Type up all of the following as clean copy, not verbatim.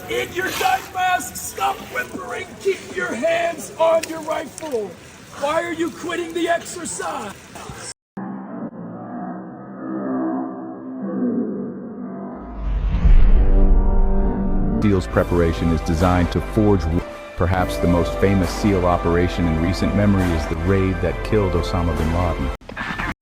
In your night mask, stop whimpering, keep your hands on your rifle. Why are you quitting the exercise? SEAL's preparation is designed to forge. Perhaps the most famous SEAL operation in recent memory is the raid that killed Osama bin Laden.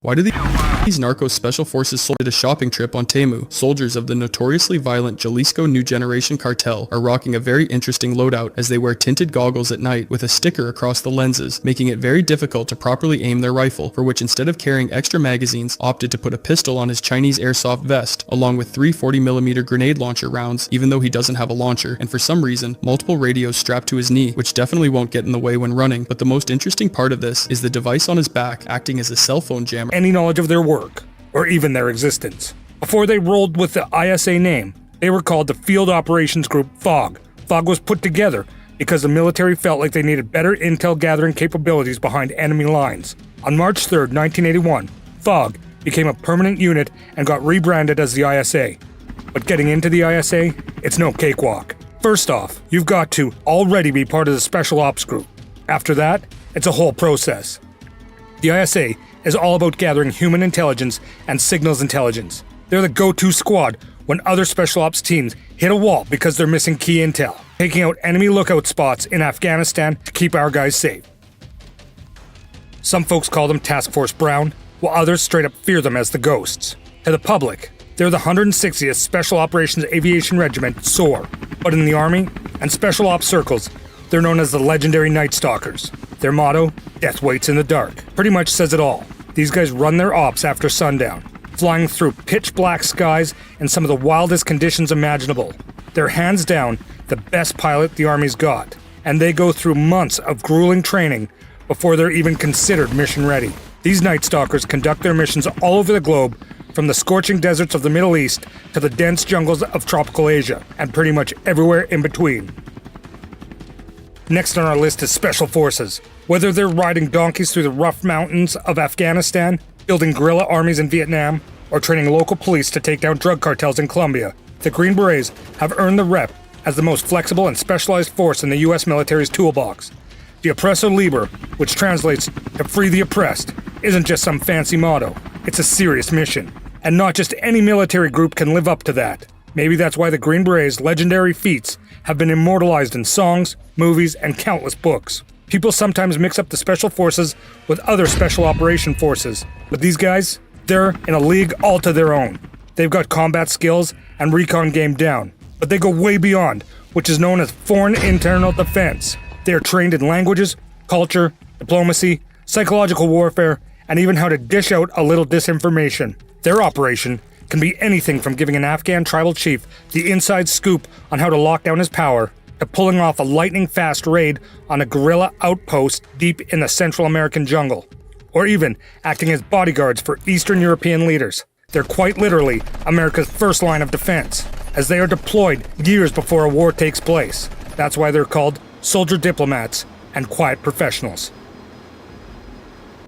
Why do these narco special forces sold a shopping trip on Timo? Soldiers of the notoriously violent Jalisco New Generation cartel are rocking a very interesting loadout as they wear tinted goggles at night with a sticker across the lenses, making it very difficult to properly aim their rifle, for which instead of carrying extra magazines, opted to put a pistol on his Chinese airsoft vest, along with 3 40mm grenade launcher rounds, even though he doesn't have a launcher, and for some reason, multiple radios strapped to his knee, which definitely won't get in the way when running. But the most interesting part of this is the device on his back acting as a cell phone jammer. Any knowledge of their work, or even their existence. Before they rolled with the ISA name, they were called the Field Operations Group FOG. FOG was put together because the military felt like they needed better intel gathering capabilities behind enemy lines. On March 3rd, 1981, FOG became a permanent unit and got rebranded as the ISA. But getting into the ISA, it's no cakewalk. First off, you've got to already be part of the Special Ops Group. After that, it's a whole process. The ISA is all about gathering human intelligence and signals intelligence. They're the go-to squad when other special ops teams hit a wall because they're missing key intel, taking out enemy lookout spots in Afghanistan to keep our guys safe. Some folks call them Task Force Brown, while others straight up fear them as the Ghosts. To the public, they're the 160th Special Operations Aviation Regiment, SOAR, but in the Army and Special Ops circles, they're known as the legendary Night Stalkers. Their motto, death waits in the dark, pretty much says it all. These guys run their ops after sundown, flying through pitch black skies in some of the wildest conditions imaginable. They're hands down the best pilot the Army's got, and they go through months of grueling training before they're even considered mission ready. These Night Stalkers conduct their missions all over the globe, from the scorching deserts of the Middle East to the dense jungles of tropical Asia, and pretty much everywhere in between. Next on our list is Special Forces. Whether they're riding donkeys through the rough mountains of Afghanistan, building guerrilla armies in Vietnam, or training local police to take down drug cartels in Colombia, the Green Berets have earned the rep as the most flexible and specialized force in the US military's toolbox. The Oppressor Liber, which translates to free the oppressed, isn't just some fancy motto. It's a serious mission. And not just any military group can live up to that. Maybe that's why the Green Berets' legendary feats have been immortalized in songs, movies, and countless books. People sometimes mix up the Special Forces with other Special Operation Forces, but these guys, they're in a league all to their own. They've got combat skills and recon game down, but they go way beyond, which is known as foreign internal defense. They are trained in languages, culture, diplomacy, psychological warfare, and even how to dish out a little disinformation. Their operation can be anything from giving an Afghan tribal chief the inside scoop on how to lock down his power, to pulling off a lightning-fast raid on a guerrilla outpost deep in the Central American jungle, or even acting as bodyguards for Eastern European leaders. They're quite literally America's first line of defense, as they are deployed years before a war takes place. That's why they're called soldier diplomats and quiet professionals.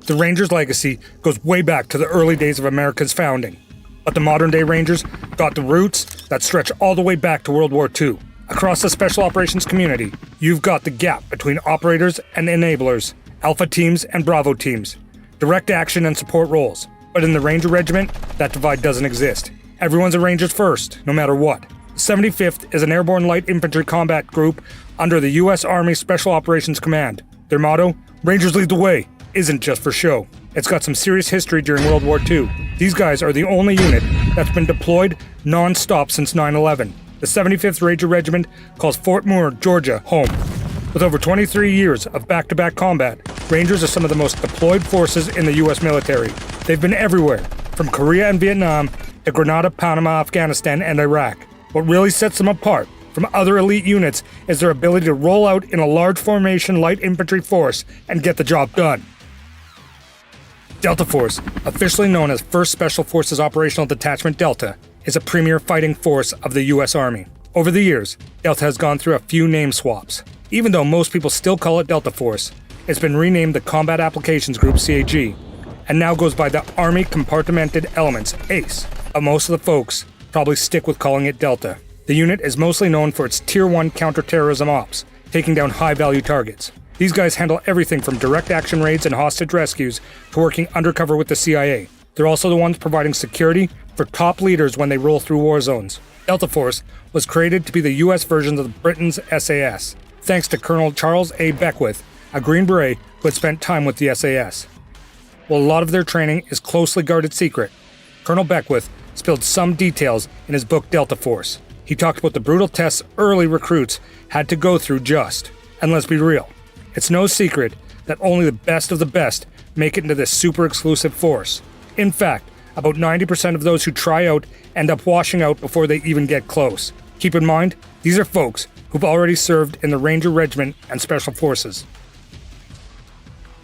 The Rangers' legacy goes way back to the early days of America's founding. But the modern-day Rangers got the roots that stretch all the way back to World War II. Across the Special Operations community, you've got the gap between operators and enablers, alpha teams and bravo teams, direct action and support roles. But in the Ranger Regiment, that divide doesn't exist. Everyone's a Rangers first, no matter what. The 75th is an airborne light infantry combat group under the U.S. Army Special Operations Command. Their motto, Rangers lead the way, isn't just for show. It's got some serious history during World War II. These guys are the only unit that's been deployed non-stop since 9/11. The 75th Ranger Regiment calls Fort Moore, Georgia, home. With over 23 years of back-to-back combat, Rangers are some of the most deployed forces in the U.S. military. They've been everywhere, from Korea and Vietnam to Grenada, Panama, Afghanistan, and Iraq. What really sets them apart from other elite units is their ability to roll out in a large formation light infantry force and get the job done. Delta Force, officially known as 1st Special Forces Operational Detachment Delta, is a premier fighting force of the U.S. Army. Over the years, Delta has gone through a few name swaps. Even though most people still call it Delta Force, it's been renamed the Combat Applications Group, CAG, and now goes by the Army Compartmented Elements, ACE. But most of the folks probably stick with calling it Delta. The unit is mostly known for its Tier 1 counterterrorism ops, taking down high-value targets. These guys handle everything from direct action raids and hostage rescues to working undercover with the CIA. They're also the ones providing security for top leaders when they roll through war zones. Delta Force was created to be the US version of Britain's SAS, thanks to Colonel Charles A. Beckwith, a Green Beret who had spent time with the SAS. While a lot of their training is closely guarded secret, Colonel Beckwith spilled some details in his book Delta Force. He talked about the brutal tests early recruits had to go through just. And let's be real, it's no secret that only the best of the best make it into this super exclusive force. In fact, about 90% of those who try out end up washing out before they even get close. Keep in mind, these are folks who've already served in the Ranger Regiment and Special Forces.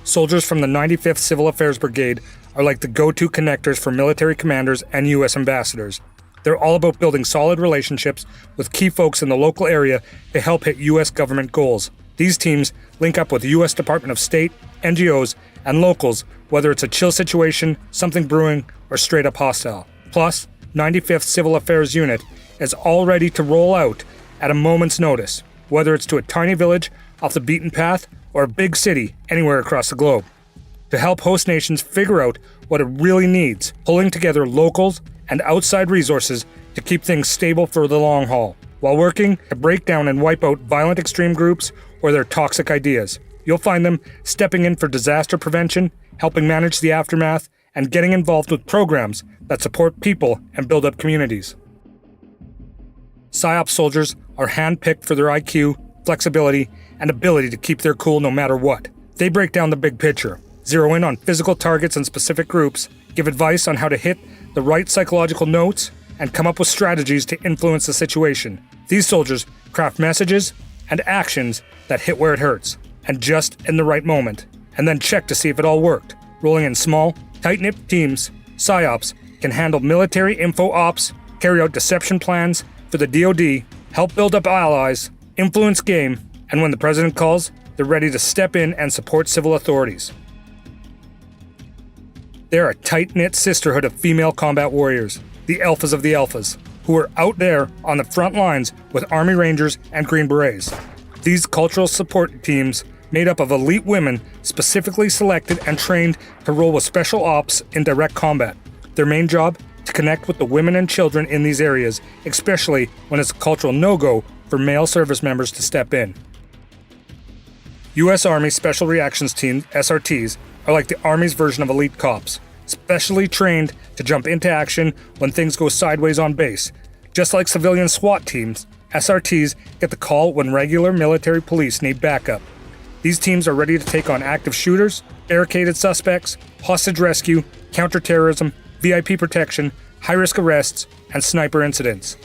Soldiers from the 95th Civil Affairs Brigade are like the go-to connectors for military commanders and U.S. ambassadors. They're all about building solid relationships with key folks in the local area to help hit U.S. government goals. These teams link up with the U.S. Department of State, NGOs, and locals, whether it's a chill situation, something brewing, or straight up hostile. Plus, 95th Civil Affairs Unit is all ready to roll out at a moment's notice, whether it's to a tiny village off the beaten path or a big city anywhere across the globe. To help host nations figure out what it really needs, pulling together locals and outside resources to keep things stable for the long haul, while working to break down and wipe out violent extreme groups or their toxic ideas. You'll find them stepping in for disaster prevention, helping manage the aftermath, and getting involved with programs that support people and build up communities. PSYOP soldiers are handpicked for their IQ, flexibility, and ability to keep their cool no matter what. They break down the big picture, zero in on physical targets and specific groups, give advice on how to hit the right psychological notes, and come up with strategies to influence the situation. These soldiers craft messages and actions that hit where it hurts, and just in the right moment, and then check to see if it all worked. Rolling in small, tight-knit teams, PSYOPs can handle military info ops, carry out deception plans for the DoD, help build up allies, influence game, and when the president calls, they're ready to step in and support civil authorities. They're a tight-knit sisterhood of female combat warriors, the alphas of the alphas, who are out there on the front lines with Army Rangers and Green Berets. These cultural support teams, made up of elite women specifically selected and trained to roll with special ops in direct combat. Their main job? To connect with the women and children in these areas, especially when it's a cultural no-go for male service members to step in. U.S. Army Special Reactions Teams, SRTs, are like the Army's version of elite cops, specially trained to jump into action when things go sideways on base. Just like civilian SWAT teams, SRTs get the call when regular military police need backup. These teams are ready to take on active shooters, barricaded suspects, hostage rescue, counterterrorism, VIP protection, high-risk arrests, and sniper incidents.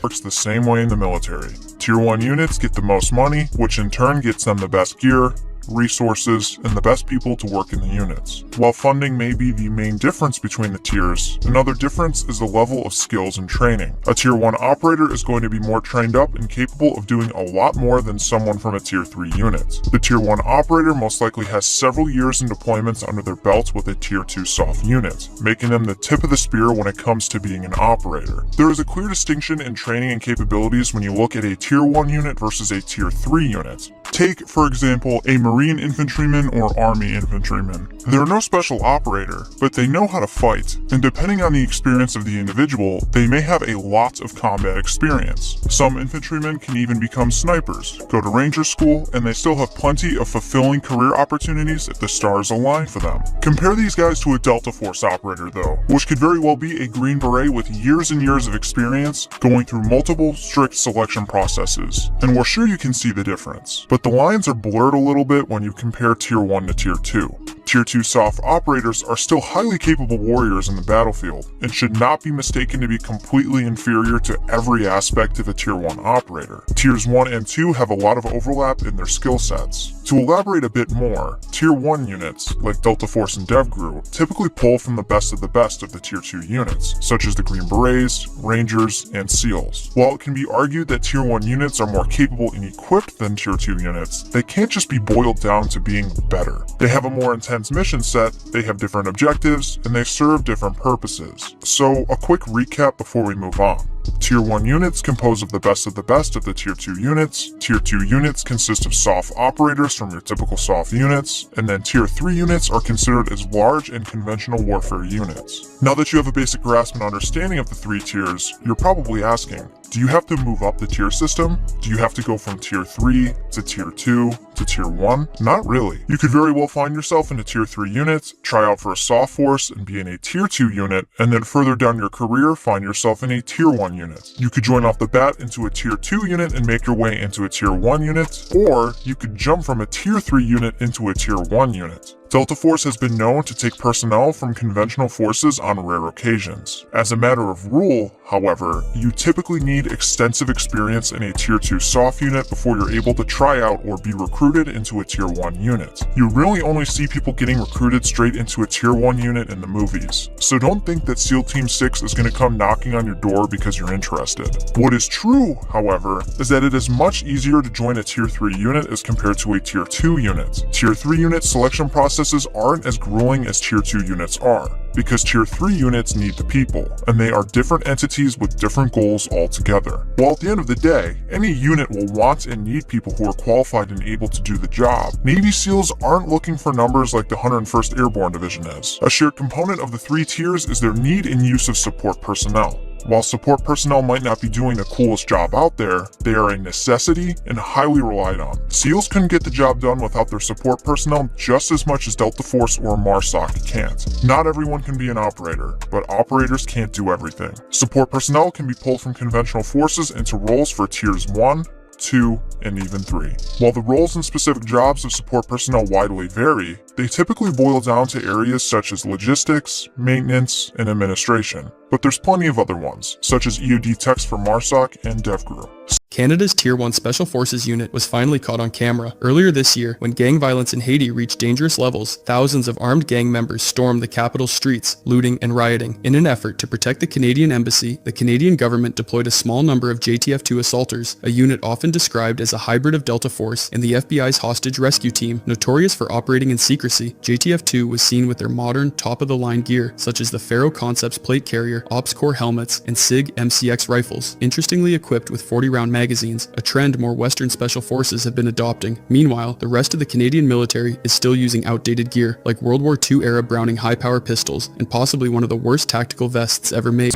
Works the same way in the military. Tier 1 units get the most money, which in turn gets them the best gear, resources, and the best people to work in the units. While funding may be the main difference between the tiers, another difference is the level of skills and training. A Tier 1 operator is going to be more trained up and capable of doing a lot more than someone from a Tier 3 unit. The Tier 1 operator most likely has several years in deployments under their belts with a Tier 2 soft unit, making them the tip of the spear when it comes to being an operator. There is a clear distinction in training and capabilities when you look at a Tier 1 unit versus a Tier 3 unit. Take, for example, a Marine infantryman or Army infantryman. They're no special operator, but they know how to fight, and depending on the experience of the individual, they may have a lot of combat experience. Some infantrymen can even become snipers, go to ranger school, and they still have plenty of fulfilling career opportunities if the stars align for them. Compare these guys to a Delta Force operator though, which could very well be a Green Beret with years and years of experience going through multiple strict selection processes, and we're sure you can see the difference. But the lines are blurred a little bit when you compare Tier 1 to Tier 2. Tier 2 soft operators are still highly capable warriors in the battlefield, and should not be mistaken to be completely inferior to every aspect of a Tier 1 operator. Tiers 1 and 2 have a lot of overlap in their skill sets. To elaborate a bit more, Tier 1 units, like Delta Force and DevGru, typically pull from the best of the Tier 2 units, such as the Green Berets, Rangers, and SEALs. While it can be argued that Tier 1 units are more capable and equipped than Tier 2 units, they can't just be boiled down to being better. They have a more intense mission set, they have different objectives, and they serve different purposes. So, a quick recap before we move on. Tier 1 units compose of the best of the Tier 2 units. Tier 2 units consist of soft operators from your typical soft units, and then Tier 3 units are considered as large and conventional warfare units. Now that you have a basic grasp and understanding of the 3 tiers, you're probably asking, do you have to move up the tier system? Do you have to go from Tier 3 to Tier 2 to Tier 1? Not really. You could very well find yourself in a Tier 3 unit, try out for a soft force and be in a Tier 2 unit, and then further down your career find yourself in a Tier 1 unit. You could join off the bat into a Tier 2 unit and make your way into a Tier 1 unit, or you could jump from a Tier 3 unit into a Tier 1 unit. Delta Force has been known to take personnel from conventional forces on rare occasions. As a matter of rule, however, you typically need extensive experience in a Tier 2 soft unit before you're able to try out or be recruited into a Tier 1 unit. You really only see people getting recruited straight into a Tier 1 unit in the movies, so don't think that SEAL Team 6 is going to come knocking on your door because you're interested. What is true, however, is that it is much easier to join a Tier 3 unit as compared to a Tier 2 unit. Tier 3 unit selection processes aren't as grueling as Tier 2 units are, because Tier 3 units need the people, and they are different entities with different goals altogether. While at the end of the day, any unit will want and need people who are qualified and able to do the job, Navy SEALs aren't looking for numbers like the 101st Airborne Division is. A shared component of the 3 tiers is their need and use of support personnel. While support personnel might not be doing the coolest job out there, they are a necessity and highly relied on. SEALs couldn't get the job done without their support personnel just as much as Delta Force or MARSOC can't. Not everyone can be an operator, but operators can't do everything. Support personnel can be pulled from conventional forces into roles for Tiers 1, 2, and even 3. While the roles and specific jobs of support personnel widely vary, they typically boil down to areas such as logistics, maintenance, and administration. But there's plenty of other ones, such as EOD techs for MARSOC and DevGru. Canada's Tier 1 Special Forces unit was finally caught on camera. Earlier this year, when gang violence in Haiti reached dangerous levels, thousands of armed gang members stormed the capital's streets, looting and rioting. In an effort to protect the Canadian embassy, the Canadian government deployed a small number of JTF-2 assaulters, a unit often described as a hybrid of Delta Force and the FBI's hostage rescue team. Notorious for operating in secrecy, JTF-2 was seen with their modern, top-of-the-line gear, such as the Faro Concepts plate carrier, Ops Corps helmets, and SIG MCX rifles, interestingly equipped with 40-round magazines, a trend more Western special forces have been adopting. Meanwhile, the rest of the Canadian military is still using outdated gear, like World War II era Browning high-power pistols, and possibly one of the worst tactical vests ever made.